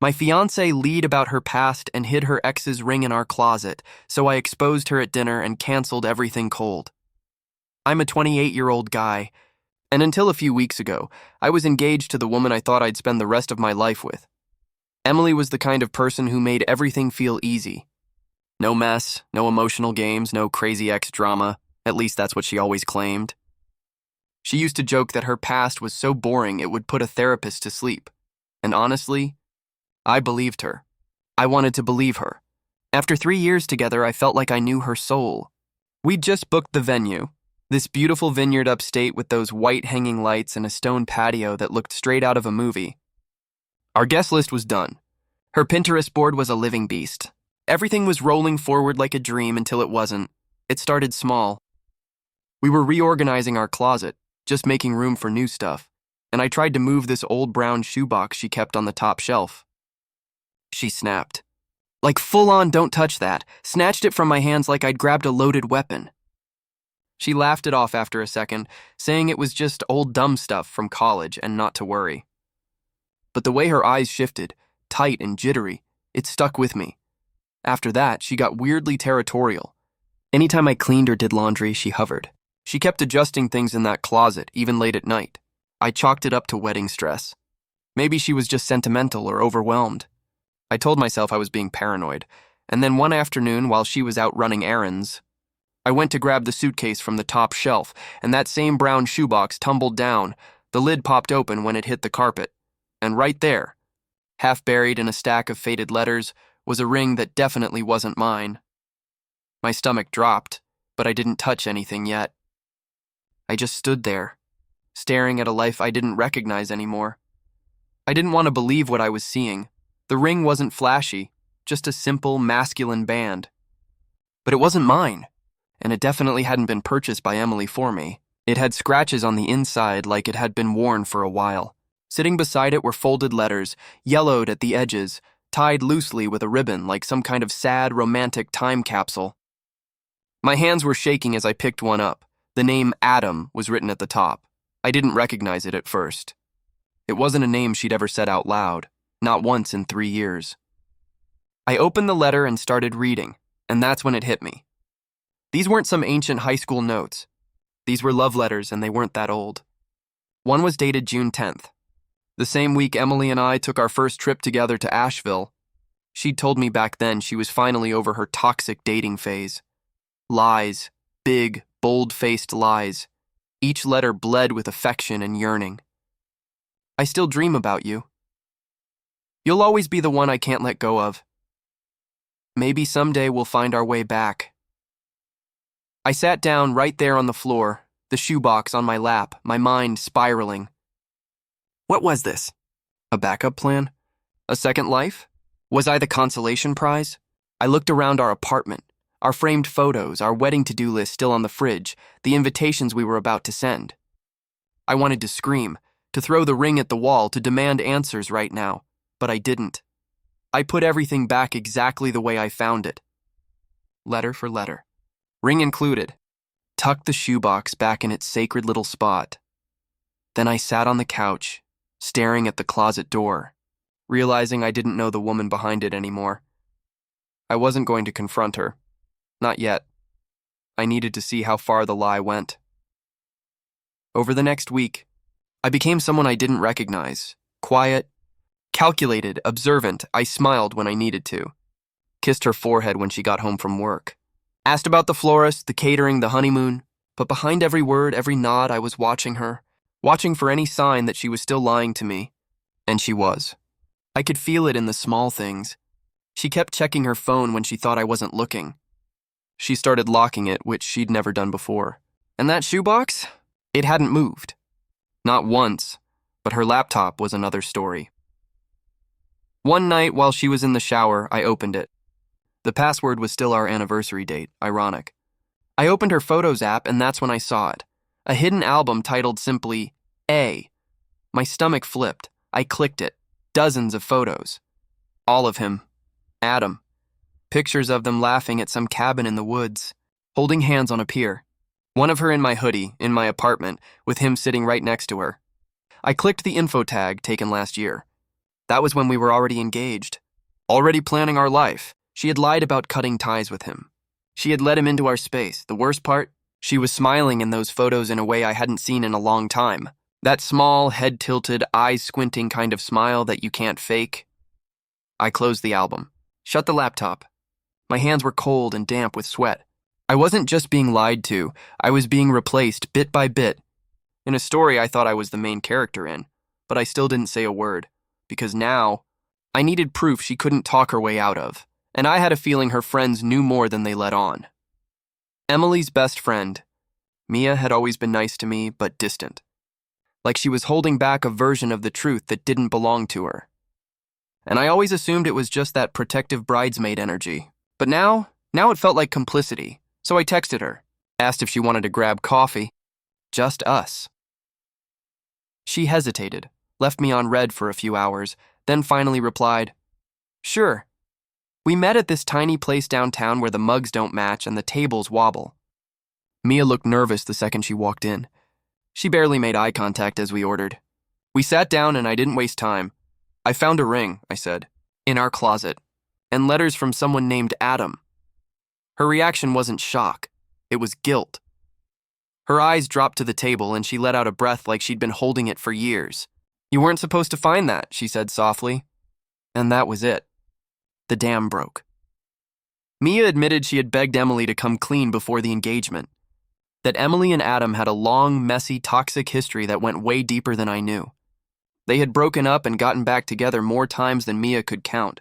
My fiancée lied about her past and hid her ex's ring in our closet, so I exposed her at dinner and canceled everything cold. I'm a 28-year-old guy, and until a few weeks ago, I was engaged to the woman I thought I'd spend the rest of my life with. Emily was the kind of person who made everything feel easy. No mess, no emotional games, no crazy ex-drama. At least that's what she always claimed. She used to joke that her past was so boring it would put a therapist to sleep. And honestly, I believed her. I wanted to believe her. After 3 years together, I felt like I knew her soul. We'd just booked the venue, this beautiful vineyard upstate with those white hanging lights and a stone patio that looked straight out of a movie. Our guest list was done. Her Pinterest board was a living beast. Everything was rolling forward like a dream until it wasn't. It started small. We were reorganizing our closet, just making room for new stuff, and I tried to move this old brown shoebox she kept on the top shelf. She snapped. Like full-on don't touch that, snatched it from my hands like I'd grabbed a loaded weapon. She laughed it off after a second, saying it was just old dumb stuff from college and not to worry. But the way her eyes shifted, tight and jittery, it stuck with me. After that, she got weirdly territorial. Anytime I cleaned or did laundry, she hovered. She kept adjusting things in that closet, even late at night. I chalked it up to wedding stress. Maybe she was just sentimental or overwhelmed. I told myself I was being paranoid, and then one afternoon, while she was out running errands, I went to grab the suitcase from the top shelf, and that same brown shoebox tumbled down. The lid popped open when it hit the carpet, and right there, half buried in a stack of faded letters, was a ring that definitely wasn't mine. My stomach dropped, but I didn't touch anything yet. I just stood there, staring at a life I didn't recognize anymore. I didn't want to believe what I was seeing. The ring wasn't flashy, just a simple, masculine band. But it wasn't mine, and it definitely hadn't been purchased by Emily for me. It had scratches on the inside like it had been worn for a while. Sitting beside it were folded letters, yellowed at the edges, tied loosely with a ribbon like some kind of sad, romantic time capsule. My hands were shaking as I picked one up. The name Adam was written at the top. I didn't recognize it at first. It wasn't a name she'd ever said out loud, not once in 3 years. I opened the letter and started reading, and that's when it hit me. These weren't some ancient high school notes. These were love letters, and they weren't that old. One was dated June 10th. The same week Emily and I took our first trip together to Asheville. She'd told me back then she was finally over her toxic dating phase. Lies, big, bold-faced lies. Each letter bled with affection and yearning. I still dream about you. You'll always be the one I can't let go of. Maybe someday we'll find our way back. I sat down right there on the floor, the shoebox on my lap, my mind spiraling. What was this? A backup plan? A second life? Was I the consolation prize? I looked around our apartment, our framed photos, our wedding to-do list still on the fridge, the invitations we were about to send. I wanted to scream, to throw the ring at the wall, to demand answers right now, but I didn't. I put everything back exactly the way I found it. Letter for letter. Ring included. Tucked the shoebox back in its sacred little spot. Then I sat on the couch, staring at the closet door, realizing I didn't know the woman behind it anymore. I wasn't going to confront her. Not yet. I needed to see how far the lie went. Over the next week, I became someone I didn't recognize. Quiet, calculated, observant. I smiled when I needed to. Kissed her forehead when she got home from work. Asked about the florist, the catering, the honeymoon. But behind every word, every nod, I was watching her. Watching for any sign that she was still lying to me. And she was. I could feel it in the small things. She kept checking her phone when she thought I wasn't looking. She started locking it, which she'd never done before. And that shoebox? It hadn't moved. Not once, but her laptop was another story. One night while she was in the shower, I opened it. The password was still our anniversary date, ironic. I opened her Photos app and that's when I saw it. A hidden album titled simply, A. My stomach flipped. I clicked it. Dozens of photos. All of him. Adam. Pictures of them laughing at some cabin in the woods, holding hands on a pier. One of her in my hoodie, in my apartment, with him sitting right next to her. I clicked the info tag taken last year. That was when we were already engaged. Already planning our life. She had lied about cutting ties with him. She had let him into our space. The worst part? She was smiling in those photos in a way I hadn't seen in a long time. That small, head-tilted, eyes-squinting kind of smile that you can't fake. I closed the album. Shut the laptop. My hands were cold and damp with sweat. I wasn't just being lied to. I was being replaced bit by bit. In a story I thought I was the main character in, but I still didn't say a word, because now I needed proof she couldn't talk her way out of, and I had a feeling her friends knew more than they let on. Emily's best friend, Mia, had always been nice to me, but distant. Like she was holding back a version of the truth that didn't belong to her. And I always assumed it was just that protective bridesmaid energy. But now it felt like complicity, so I texted her, asked if she wanted to grab coffee. Just us. She hesitated, left me on red for a few hours, then finally replied, "Sure. We met at this tiny place downtown where the mugs don't match and the tables wobble." Mia looked nervous the second she walked in. She barely made eye contact as we ordered. We sat down and I didn't waste time. "I found a ring," I said, "in our closet, and letters from someone named Adam." Her reaction wasn't shock. It was guilt. Her eyes dropped to the table and she let out a breath like she'd been holding it for years. "You weren't supposed to find that," she said softly. And that was it. The dam broke. Mia admitted she had begged Emily to come clean before the engagement. That Emily and Adam had a long, messy, toxic history that went way deeper than I knew. They had broken up and gotten back together more times than Mia could count.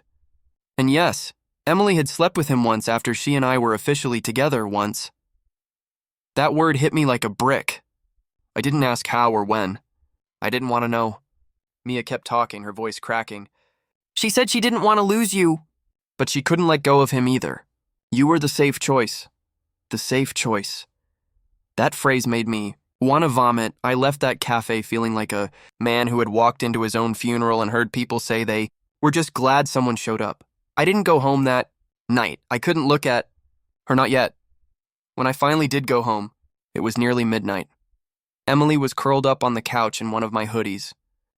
And yes, Emily had slept with him once after she and I were officially together once. That word hit me like a brick. I didn't ask how or when. I didn't want to know. Mia kept talking, her voice cracking. "She said she didn't want to lose you." But she couldn't let go of him either. "You were the safe choice." The safe choice. That phrase made me want to vomit. I left that cafe feeling like a man who had walked into his own funeral and heard people say they were just glad someone showed up. I didn't go home that night. I couldn't look at her, not yet. When I finally did go home, it was nearly midnight. Emily was curled up on the couch in one of my hoodies,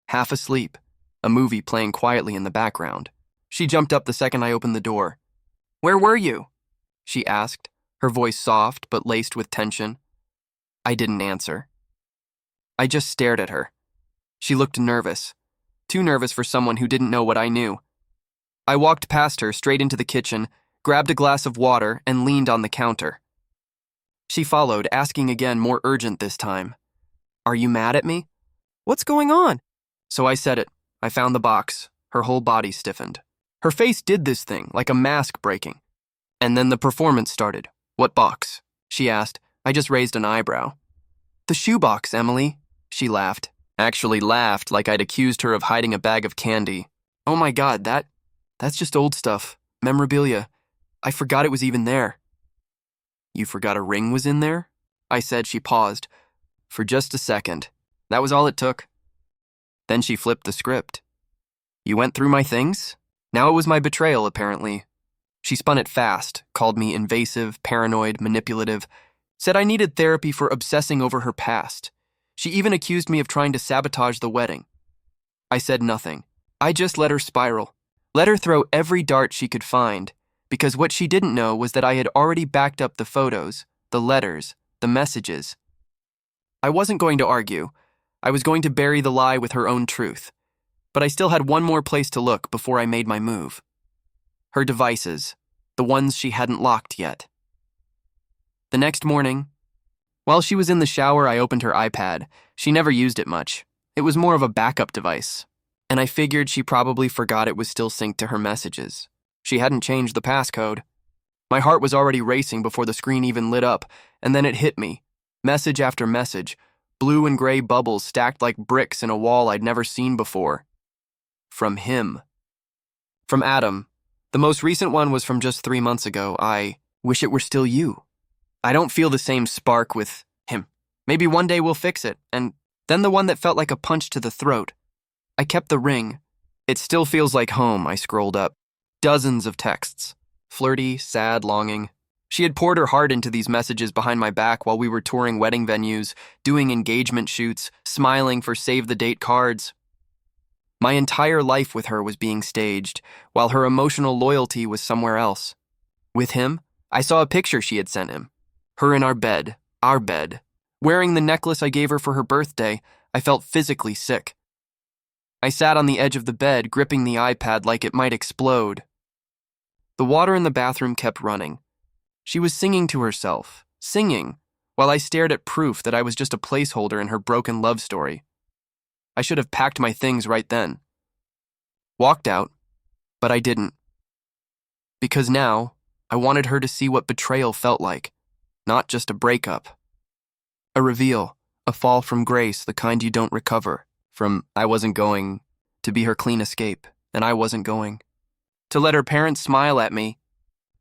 half asleep, a movie playing quietly in the background. She jumped up the second I opened the door. "Where were you?" she asked, her voice soft but laced with tension. I didn't answer. I just stared at her. She looked nervous, too nervous for someone who didn't know what I knew. I walked past her straight into the kitchen, grabbed a glass of water, and leaned on the counter. She followed, asking again, more urgent this time. "Are you mad at me?" "What's going on?" So I said it. I found the box. Her whole body stiffened. Her face did this thing, like a mask breaking. And then the performance started. "What box?" she asked. I just raised an eyebrow. "The shoebox, Emily." She laughed. Actually laughed like I'd accused her of hiding a bag of candy. "Oh my God, that's just old stuff. Memorabilia. I forgot it was even there." "You forgot a ring was in there?" I said. She paused. For just a second. That was all it took. Then she flipped the script. "You went through my things?" Now it was my betrayal, apparently. She spun it fast, called me invasive, paranoid, manipulative, said I needed therapy for obsessing over her past. She even accused me of trying to sabotage the wedding. I said nothing. I just let her spiral, let her throw every dart she could find, because what she didn't know was that I had already backed up the photos, the letters, the messages. I wasn't going to argue. I was going to bury the lie with her own truth. But I still had one more place to look before I made my move. Her devices, the ones she hadn't locked yet. The next morning, while she was in the shower, I opened her iPad. She never used it much. It was more of a backup device. And I figured she probably forgot it was still synced to her messages. She hadn't changed the passcode. My heart was already racing before the screen even lit up, and then it hit me. Message after message, blue and gray bubbles stacked like bricks in a wall I'd never seen before. From him. From Adam. The most recent one was from just 3 months ago. "I wish it were still you. I don't feel the same spark with him. Maybe one day we'll fix it." And then the one that felt like a punch to the throat. I kept the ring. "It still feels like home," I scrolled up. Dozens of texts. Flirty, sad, longing. She had poured her heart into these messages behind my back while we were touring wedding venues, doing engagement shoots, smiling for save-the-date cards. My entire life with her was being staged, while her emotional loyalty was somewhere else. With him, I saw a picture she had sent him. Her in our bed, wearing the necklace I gave her for her birthday. I felt physically sick. I sat on the edge of the bed, gripping the iPad like it might explode. The water in the bathroom kept running. She was singing to herself, while I stared at proof that I was just a placeholder in her broken love story. I should have packed my things right then. Walked out, but I didn't. Because now, I wanted her to see what betrayal felt like, not just a breakup. A reveal, a fall from grace, the kind you don't recover. From I wasn't going, to be her clean escape, and I wasn't going. To let her parents smile at me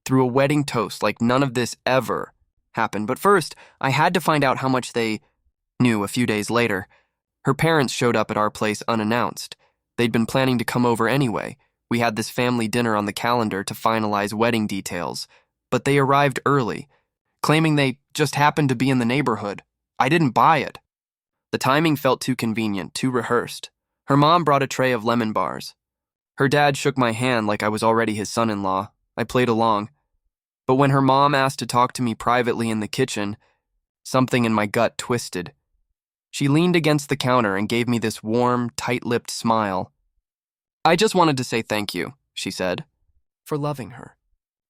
through a wedding toast like none of this ever happened. But first, I had to find out how much they knew. A few days later, her parents showed up at our place unannounced. They'd been planning to come over anyway. We had this family dinner on the calendar to finalize wedding details, but they arrived early, claiming they just happened to be in the neighborhood. I didn't buy it. The timing felt too convenient, too rehearsed. Her mom brought a tray of lemon bars. Her dad shook my hand like I was already his son-in-law. I played along. But when her mom asked to talk to me privately in the kitchen, something in my gut twisted. She leaned against the counter and gave me this warm, tight-lipped smile. I just wanted to say thank you, she said, for loving her.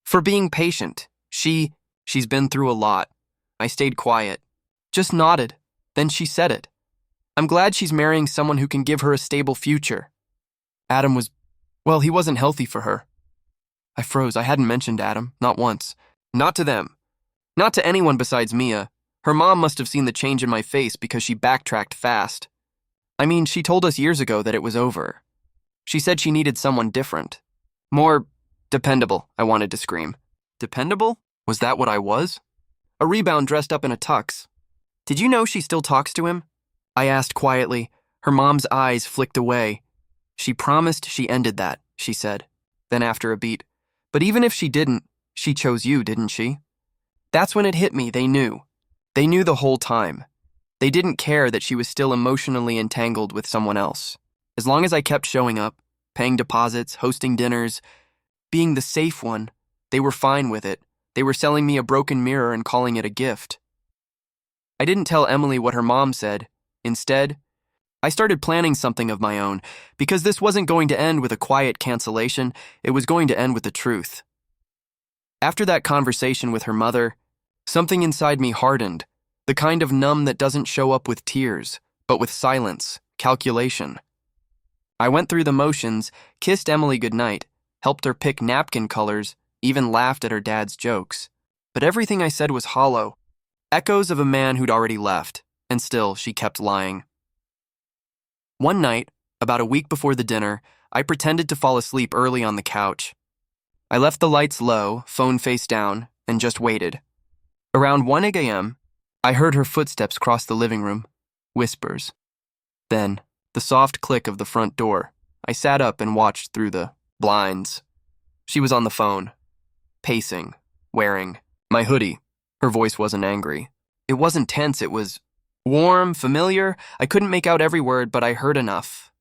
For being patient. She's been through a lot. I stayed quiet. Just nodded. Then she said it. I'm glad she's marrying someone who can give her a stable future. Adam he wasn't healthy for her. I froze. I hadn't mentioned Adam, not once. Not to them. Not to anyone besides Mia. Her mom must have seen the change in my face because she backtracked fast. I mean, she told us years ago that it was over. She said she needed someone different. More dependable, I wanted to scream. Dependable? Was that what I was? A rebound dressed up in a tux. Did you know she still talks to him? I asked quietly. Her mom's eyes flicked away. She promised she ended that, she said. Then after a beat, but even if she didn't, she chose you, didn't she? That's when it hit me. They knew. They knew the whole time. They didn't care that she was still emotionally entangled with someone else. As long as I kept showing up, paying deposits, hosting dinners, being the safe one, they were fine with it. They were selling me a broken mirror and calling it a gift. I didn't tell Emily what her mom said. Instead, I started planning something of my own, because this wasn't going to end with a quiet cancellation, it was going to end with the truth. After that conversation with her mother, something inside me hardened, the kind of numb that doesn't show up with tears, but with silence, calculation. I went through the motions, kissed Emily goodnight, helped her pick napkin colors, even laughed at her dad's jokes. But everything I said was hollow, echoes of a man who'd already left, and still she kept lying. One night, about a week before the dinner, I pretended to fall asleep early on the couch. I left the lights low, phone face down, and just waited. Around 1 a.m., I heard her footsteps cross the living room. Whispers. Then, the soft click of the front door. I sat up and watched through the blinds. She was on the phone, pacing, wearing my hoodie. Her voice wasn't angry. It wasn't tense, it was warm, familiar. I couldn't make out every word, but I heard enough.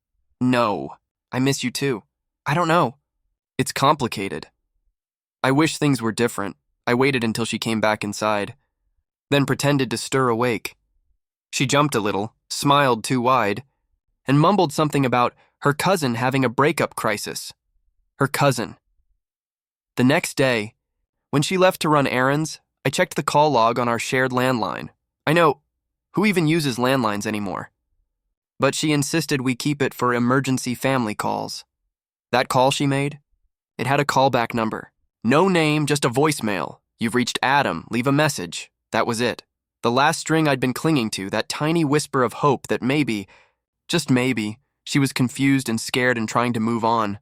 No, I miss you too. I don't know. It's complicated. I wish things were different. I waited until she came back inside, then pretended to stir awake. She jumped a little, smiled too wide, and mumbled something about her cousin having a breakup crisis. Her cousin. The next day, when she left to run errands, I checked the call log on our shared landline. I know, who even uses landlines anymore? But she insisted we keep it for emergency family calls. That call she made? It had a callback number. No name, just a voicemail. You've reached Adam, leave a message. That was it. The last string I'd been clinging to, that tiny whisper of hope that maybe, just maybe, she was confused and scared and trying to move on,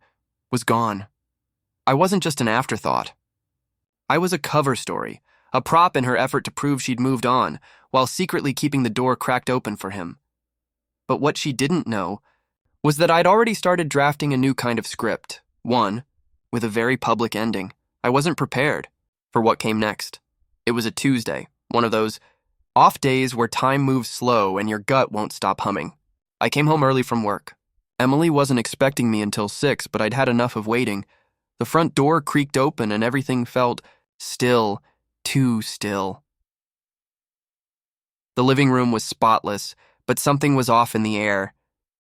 was gone. I wasn't just an afterthought. I was a cover story, a prop in her effort to prove she'd moved on, while secretly keeping the door cracked open for him. But what she didn't know was that I'd already started drafting a new kind of script, one with a very public ending. I wasn't prepared for what came next. It was a Tuesday, one of those off days where time moves slow and your gut won't stop humming. I came home early from work. Emily wasn't expecting me until 6, but I'd had enough of waiting. The front door creaked open and everything felt still, too still. The living room was spotless, but something was off in the air,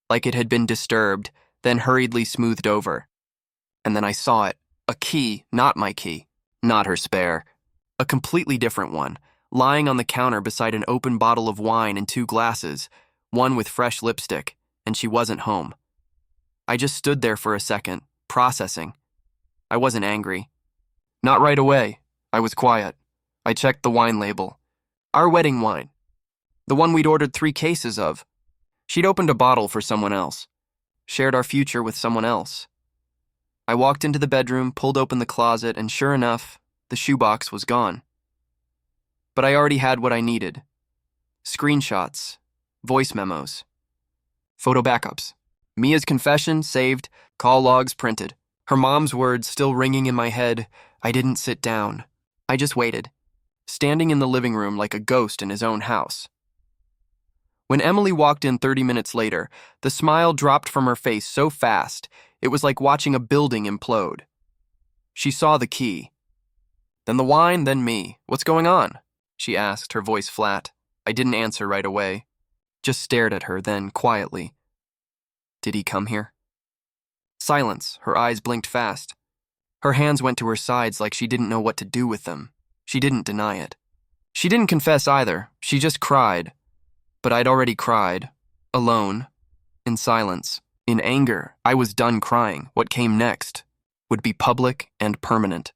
like it had been disturbed, then hurriedly smoothed over. And then I saw it. A key, not my key, not her spare. A completely different one, lying on the counter beside an open bottle of wine and 2 glasses, one with fresh lipstick, and she wasn't home. I just stood there for a second, processing. I wasn't angry. Not right away. I was quiet. I checked the wine label. Our wedding wine. The one we'd ordered 3 cases of. She'd opened a bottle for someone else. Shared our future with someone else. I walked into the bedroom, pulled open the closet, and sure enough, the shoebox was gone. But I already had what I needed. Screenshots, voice memos, photo backups, Mia's confession saved, call logs printed, her mom's words still ringing in my head. I didn't sit down. I just waited, standing in the living room like a ghost in his own house. When Emily walked in 30 minutes later, the smile dropped from her face so fast, it was like watching a building implode. She saw the key. Then the wine, then me. What's going on? She asked, her voice flat. I didn't answer right away. Just stared at her, then quietly. Did he come here? Silence. Her eyes blinked fast. Her hands went to her sides like she didn't know what to do with them. She didn't deny it. She didn't confess either. She just cried. But I'd already cried. Alone. In silence. In anger. I was done crying. What came next would be public and permanent.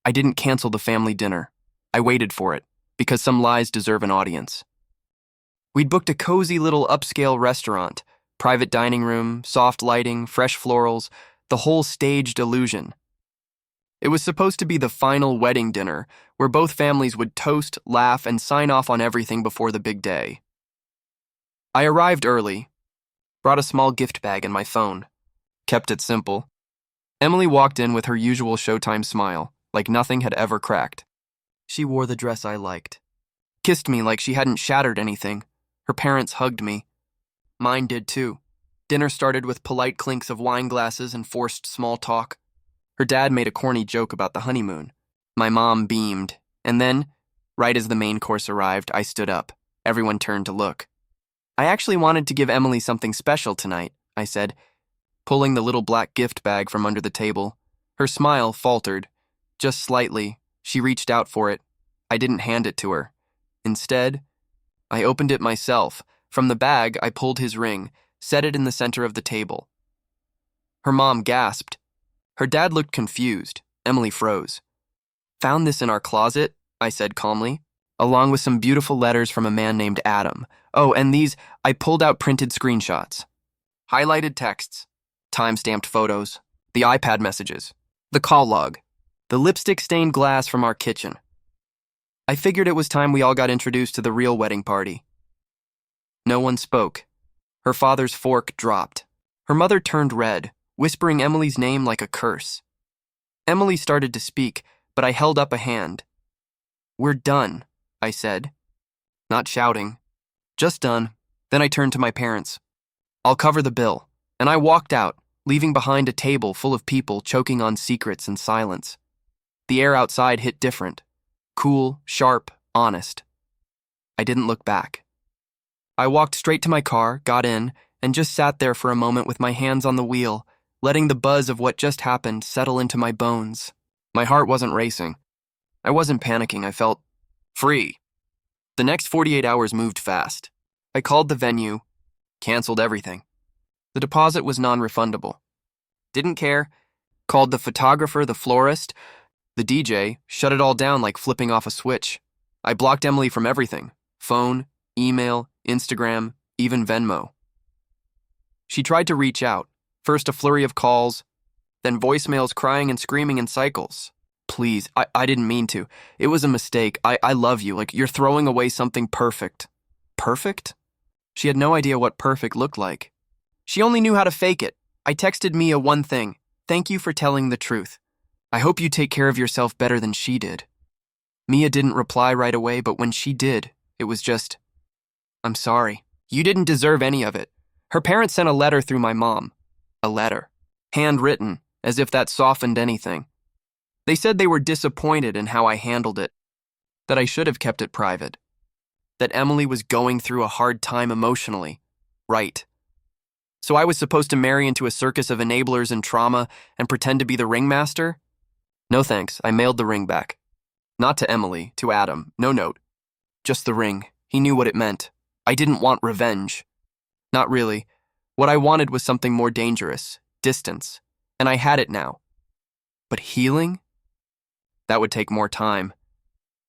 I didn't cancel the family dinner. I waited for it, because some lies deserve an audience. We'd booked a cozy little upscale restaurant, private dining room, soft lighting, fresh florals, the whole staged illusion. It was supposed to be the final wedding dinner, where both families would toast, laugh, and sign off on everything before the big day. I arrived early, brought a small gift bag and my phone, kept it simple. Emily walked in with her usual Showtime smile, like nothing had ever cracked. She wore the dress I liked, kissed me like she hadn't shattered anything. Her parents hugged me. Mine did too. Dinner started with polite clinks of wine glasses and forced small talk. Her dad made a corny joke about the honeymoon. My mom beamed, and then, right as the main course arrived, I stood up. Everyone turned to look. I actually wanted to give Emily something special tonight, I said, pulling the little black gift bag from under the table. Her smile faltered. Just slightly, she reached out for it. I didn't hand it to her. Instead, I opened it myself. From the bag, I pulled his ring, set it in the center of the table. Her mom gasped. Her dad looked confused. Emily froze. Found this in our closet, I said calmly, along with some beautiful letters from a man named Adam. Oh, and these, I pulled out printed screenshots. Highlighted texts, time-stamped photos, the iPad messages, the call log, the lipstick-stained glass from our kitchen. I figured it was time we all got introduced to the real wedding party. No one spoke. Her father's fork dropped. Her mother turned red, whispering Emily's name like a curse. Emily started to speak, but I held up a hand. We're done, I said. Not shouting. Just done. Then I turned to my parents. I'll cover the bill. And I walked out, leaving behind a table full of people choking on secrets and silence. The air outside hit different. Cool, sharp, honest. I didn't look back. I walked straight to my car, got in, and just sat there for a moment with my hands on the wheel, letting the buzz of what just happened settle into my bones. My heart wasn't racing. I wasn't panicking. I felt free. The next 48 hours moved fast. I called the venue, canceled everything. The deposit was non-refundable. Didn't care. Called the photographer, the florist, the DJ, shut it all down like flipping off a switch. I blocked Emily from everything. Phone, email, Instagram, even Venmo. She tried to reach out. First a flurry of calls, then voicemails crying and screaming in cycles. Please, I didn't mean to. It was a mistake. I love you. Like, you're throwing away something perfect. Perfect? She had no idea what perfect looked like. She only knew how to fake it. I texted Mia one thing. Thank you for telling the truth. I hope you take care of yourself better than she did. Mia didn't reply right away, but when she did, it was just, I'm sorry. You didn't deserve any of it. Her parents sent a letter through my mom. A letter. Handwritten, as if that softened anything. They said they were disappointed in how I handled it, that I should have kept it private, that Emily was going through a hard time emotionally. Right. So I was supposed to marry into a circus of enablers and trauma and pretend to be the ringmaster? No thanks, I mailed the ring back. Not to Emily, to Adam, no note. Just the ring. He knew what it meant. I didn't want revenge. Not really. What I wanted was something more dangerous, distance, and I had it now. But healing? That would take more time,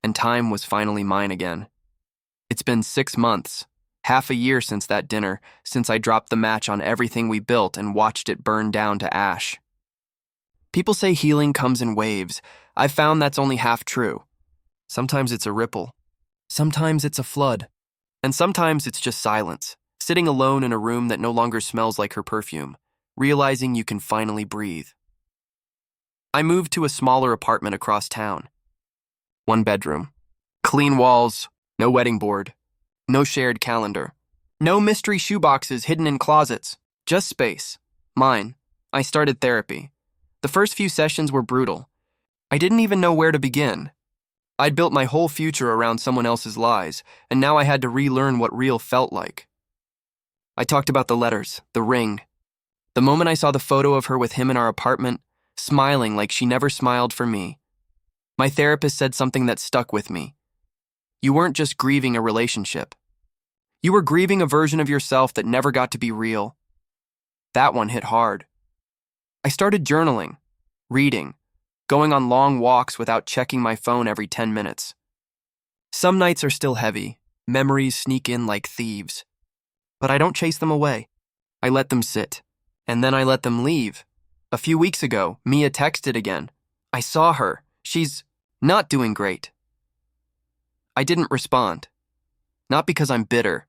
and time was finally mine again. It's been 6 months, half a year since that dinner, since I dropped the match on everything we built and watched it burn down to ash. People say healing comes in waves. I've found that's only half true. Sometimes it's a ripple. Sometimes it's a flood. And sometimes it's just silence, sitting alone in a room that no longer smells like her perfume, realizing you can finally breathe. I moved to a smaller apartment across town. 1 bedroom. Clean walls, no wedding board, no shared calendar, no mystery shoeboxes hidden in closets, just space. Mine. I started therapy. The first few sessions were brutal. I didn't even know where to begin. I'd built my whole future around someone else's lies, and now I had to relearn what real felt like. I talked about the letters, the ring. The moment I saw the photo of her with him in our apartment, smiling like she never smiled for me, my therapist said something that stuck with me. You weren't just grieving a relationship. You were grieving a version of yourself that never got to be real. That one hit hard. I started journaling, reading, going on long walks without checking my phone every 10 minutes. Some nights are still heavy. Memories sneak in like thieves. But I don't chase them away. I let them sit. And then I let them leave. A few weeks ago, Mia texted again. I saw her. She's not doing great. I didn't respond. Not because I'm bitter.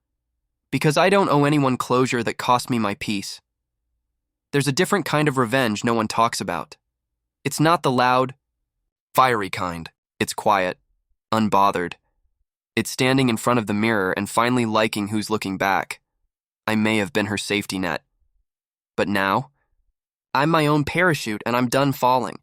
Because I don't owe anyone closure that cost me my peace. There's a different kind of revenge no one talks about. It's not the loud, fiery kind. It's quiet, unbothered. It's standing in front of the mirror and finally liking who's looking back. I may have been her safety net. But now, I'm my own parachute and I'm done falling.